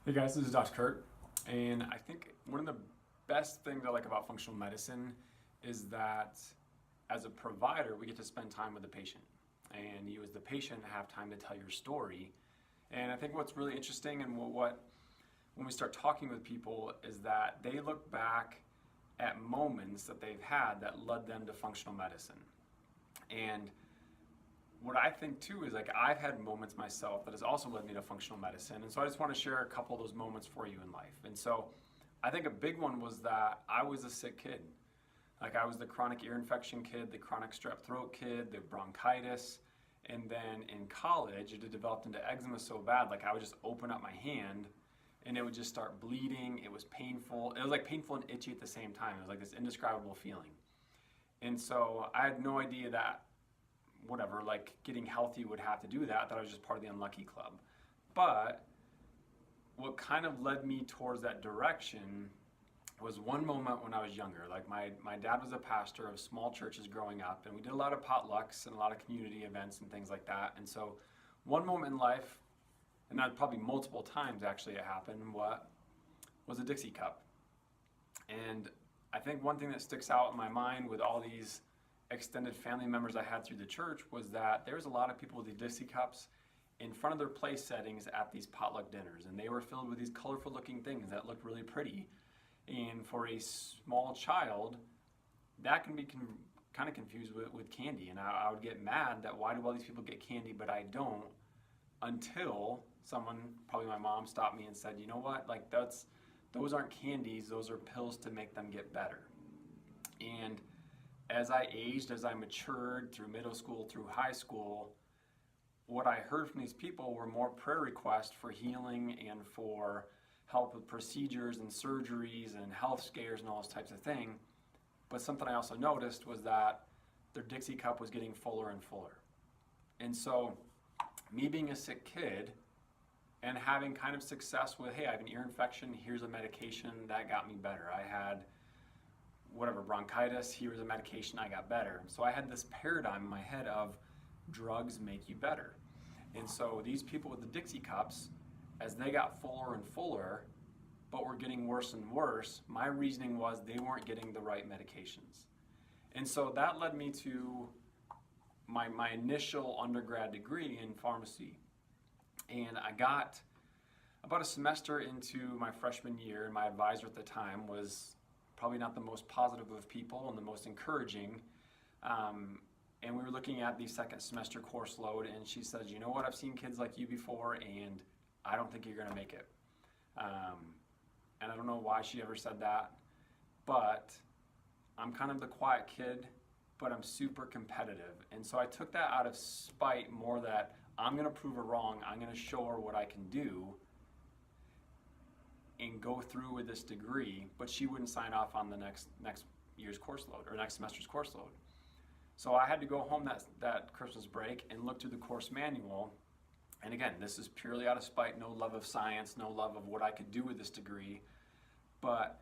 Hey guys, this is Dr. Kurt, and I think one of the best things I like about functional medicine is that as a provider, we get to spend time with the patient, and you as the patient have time to tell your story. And I think what's really interesting and what when we start talking with people is that they look back at moments that they've had that led them to functional medicine. And what I think too is like I've had moments myself that has also led me to functional medicine. And so I just want to share a couple of those moments for you in life. And so I think a big one was that I was a sick kid. Like I was the chronic ear infection kid, the chronic strep throat kid, the bronchitis. And then in college, it had developed into eczema so bad, like I would just open up my hand and it would just start bleeding. It was painful. It was like painful and itchy at the same time. It was like this indescribable feeling. And so I had no idea that whatever, like getting healthy would have to do that. I thought I was just part of the unlucky club. But what kind of led me towards that direction was one moment when I was younger. Like my dad was a pastor of small churches growing up, and we did a lot of potlucks and a lot of community events and things like that. And so one moment in life, and that probably multiple times actually it happened, what was a Dixie cup. And I think one thing that sticks out in my mind with all these extended family members I had through the church was that there was a lot of people with these Dixie cups in front of their place settings at these potluck dinners, and they were filled with these colorful looking things that looked really pretty. And for a small child, that can be kind of confused with candy. And I would get mad that why do all these people get candy but I don't, until someone, probably my mom, stopped me and said, you know what, like those aren't candies, those are pills to make them get better. And as I aged, as I matured through middle school, through high school, what I heard from these people were more prayer requests for healing and for help with procedures and surgeries and health scares and all those types of things. But something I also noticed was that their Dixie cup was getting fuller and fuller. And so me being a sick kid and having kind of success with, hey, I have an ear infection, here's a medication, that got me better. I had whatever, bronchitis, here was a medication, I got better. So I had this paradigm in my head of drugs make you better. And so these people with the Dixie cups, as they got fuller and fuller, but were getting worse and worse, my reasoning was they weren't getting the right medications. And so that led me to my initial undergrad degree in pharmacy. And I got about a semester into my freshman year, and my advisor at the time was probably not the most positive of people and the most encouraging. And we were looking at the second semester course load, and she said, you know what, I've seen kids like you before, and I don't think you're going to make it. And I don't know why she ever said that, but I'm kind of the quiet kid, but I'm super competitive. And so I took that out of spite more that I'm going to prove her wrong. I'm going to show her what I can do and go through with this degree, but she wouldn't sign off on the next year's course load or next semester's course load. So I had to go home that Christmas break and look through the course manual. And again, this is purely out of spite, no love of science, no love of what I could do with this degree, but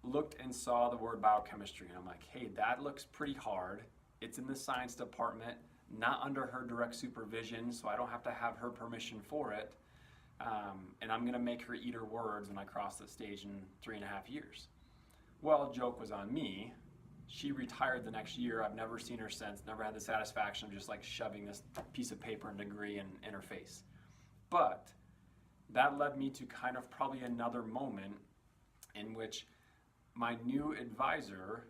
looked and saw the word biochemistry, and I'm like, hey, that looks pretty hard. It's in the science department, not under her direct supervision, so I don't have to have her permission for it. And I'm going to make her eat her words when I cross the stage in 3.5 years. Well, joke was on me. She retired the next year. I've never seen her since, never had the satisfaction of just like shoving this piece of paper and degree in her face. But that led me to kind of probably another moment in which my new advisor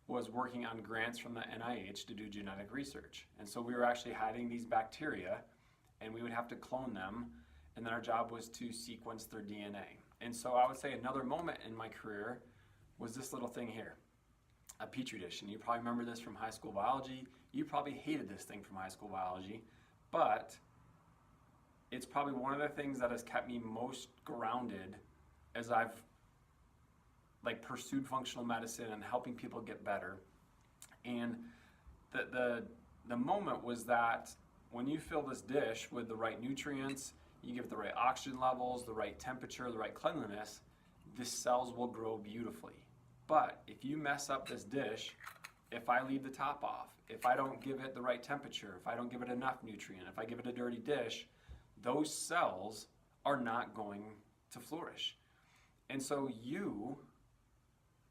was working on grants from the NIH to do genetic research. And so we were actually hiding these bacteria, and we would have to clone them, and then our job was to sequence their DNA. And so I would say another moment in my career was this little thing here, a petri dish. And you probably remember this from high school biology. You probably hated this thing from high school biology, but it's probably one of the things that has kept me most grounded as I've pursued functional medicine and helping people get better. And the moment was that when you fill this dish with the right nutrients, you give it the right oxygen levels, the right temperature, the right cleanliness, the cells will grow beautifully. But if you mess up this dish, if I leave the top off, if I don't give it the right temperature, if I don't give it enough nutrient, if I give it a dirty dish, those cells are not going to flourish. And so you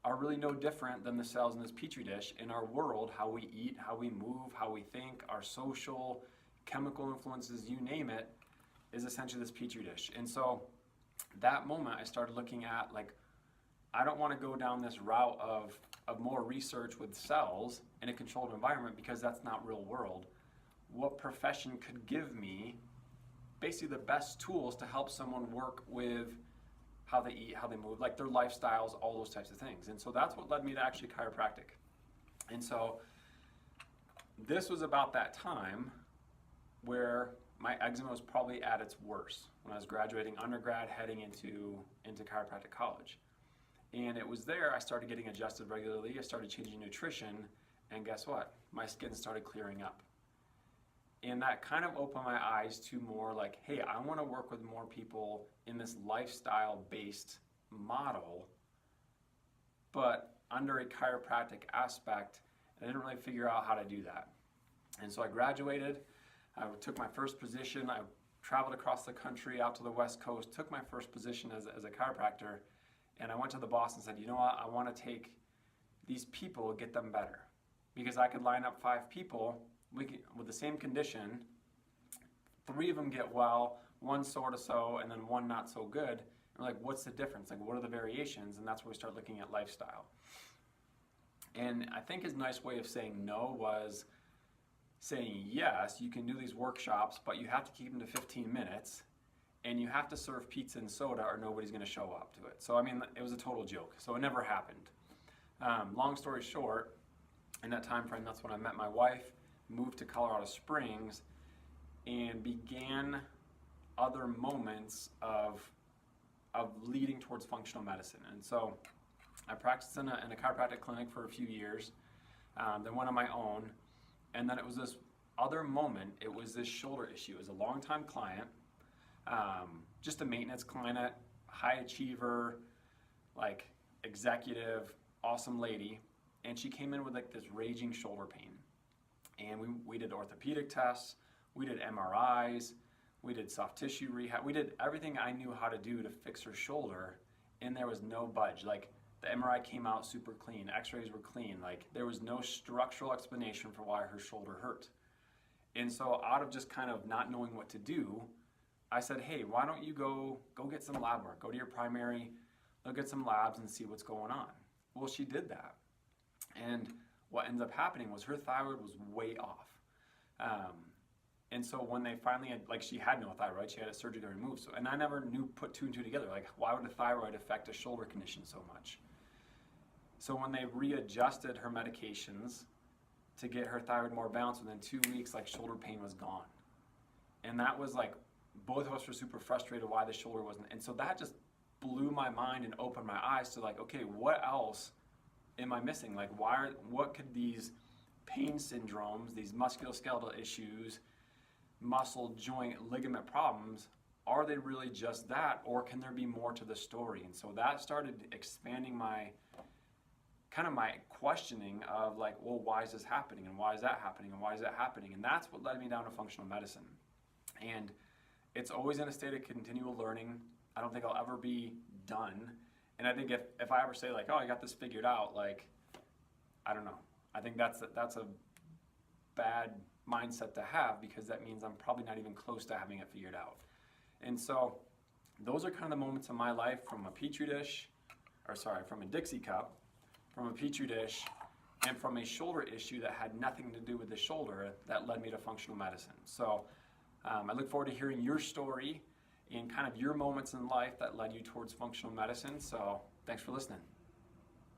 are really no different than the cells in this petri dish in our world. How we eat, how we move, how we think, our social, chemical influences, you name it, is essentially this petri dish. And so that moment I started looking at, like, I don't want to go down this route of more research with cells in a controlled environment, because that's not real world. What profession could give me basically the best tools to help someone work with how they eat, how they move, like their lifestyles, all those types of things. And so that's what led me to actually chiropractic. And so this was about that time where my eczema was probably at its worst, when I was graduating undergrad, heading into chiropractic college. And it was there I started getting adjusted regularly. I started changing nutrition, and guess what? My skin started clearing up. And that kind of opened my eyes to more like, hey, I want to work with more people in this lifestyle-based model, but under a chiropractic aspect. And I didn't really figure out how to do that. And so I graduated. I took my first position. I traveled across the country out to the West Coast, took my first position as a chiropractor. And I went to the boss and said, you know what, I want to take these people, get them better. Because I could line up 5 people with the same condition, 3 of them get well, 1 sort of so, and then 1 not so good. And we're like, what's the difference? Like, what are the variations? And that's where we start looking at lifestyle. And I think his nice way of saying no was saying, yes, you can do these workshops, but you have to keep them to 15 minutes. And you have to serve pizza and soda or nobody's going to show up to it. So, I mean, it was a total joke. So it never happened. Long story short, in that time frame, that's when I met my wife, moved to Colorado Springs, and began other moments of leading towards functional medicine. And so I practiced in a chiropractic clinic for a few years, then went on my own, and then it was this other moment. It was this shoulder issue. It was a longtime client. Just a maintenance client, high achiever, like executive, awesome lady. And she came in with like this raging shoulder pain. And we did orthopedic tests, we did MRIs, we did soft tissue rehab, we did everything I knew how to do to fix her shoulder, and there was no budge. Like, the MRI came out super clean, x-rays were clean, like there was no structural explanation for why her shoulder hurt. And so out of just kind of not knowing what to do, I said, hey, why don't you go get some lab work, go to your primary, look at some labs and see what's going on. Well, she did that. And what ended up happening was her thyroid was way off. And so when they finally had, like, she had no thyroid, she had it surgically removed. So, and I never put 2 and 2 together. Like, why would a thyroid affect a shoulder condition so much? So when they readjusted her medications to get her thyroid more balanced, within 2 weeks, like, shoulder pain was gone. And that was like, both of us were super frustrated why the shoulder wasn't. And so that just blew my mind and opened my eyes to, like, okay, what else am I missing? Like, what could these pain syndromes, these musculoskeletal issues, muscle, joint, ligament problems, are they really just that, or can there be more to the story? And so that started expanding my questioning of, like, well, why is this happening, and why is that happening, and why is that happening? And that's what led me down to functional medicine. And it's always in a state of continual learning. I don't think I'll ever be done. And I think if I ever say, like, oh, I got this figured out, like, I don't know. I think that's a bad mindset to have, because that means I'm probably not even close to having it figured out. And so those are kind of the moments in my life, from a Dixie cup, from a petri dish, and from a shoulder issue that had nothing to do with the shoulder, that led me to functional medicine. So I look forward to hearing your story and kind of your moments in life that led you towards functional medicine. So thanks for listening.